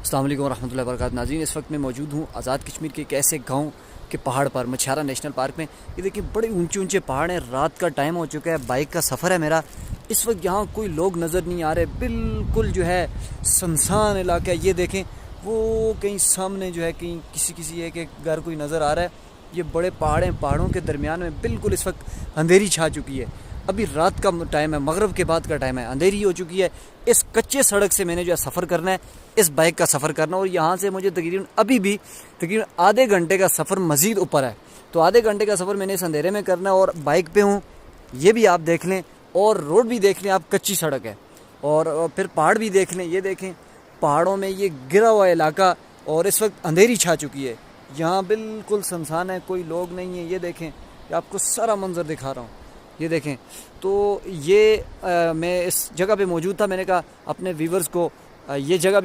السلام علیکم ورحمۃ اللہ وبرکاتہ. ناظرین، اس وقت میں موجود ہوں آزاد کشمیر کے ایک ایسے گاؤں کے پہاڑ پر، مچھارا نیشنل پارک میں. یہ دیکھیں بڑے اونچے اونچے پہاڑ ہیں. رات کا ٹائم ہو چکا ہے، بائک کا سفر ہے میرا. اس وقت یہاں کوئی لوگ نظر نہیں آ رہے، بالکل جو ہے سنسان علاقہ ہے. یہ دیکھیں وہ کہیں سامنے جو ہے کہیں کسی ایک گھر کوئی نظر آ رہا ہے. یہ بڑے پہاڑ ہیں، پہاڑوں کے درمیان میں بالکل اس وقت اندھیری چھا چکی ہے. ابھی رات کا ٹائم ہے، مغرب کے بعد کا ٹائم ہے، اندھیری ہو چکی ہے. اس کچے سڑک سے میں نے جو ہے سفر کرنا ہے، اس بائک کا سفر کرنا، اور یہاں سے مجھے تقریباً آدھے گھنٹے کا سفر مزید اوپر ہے. تو آدھے گھنٹے کا سفر میں نے اس اندھیرے میں کرنا ہے، اور بائک پہ ہوں. یہ بھی آپ دیکھ لیں، اور روڈ بھی دیکھ لیں آپ، کچی سڑک ہے. اور پھر پہاڑ بھی دیکھ لیں. یہ دیکھیں پہاڑوں میں یہ گرا ہوا علاقہ، اور اس وقت اندھیری چھا چکی ہے. یہاں بالکل سنسان ہے، کوئی لوگ نہیں ہے. یہ دیکھیں، یہ آپ کو سارا منظر دکھا رہا ہوں. یہ دیکھیں. تو یہ میں اس جگہ پہ موجود تھا. میں نے کہا اپنے ویورز کو یہ جگہ بھی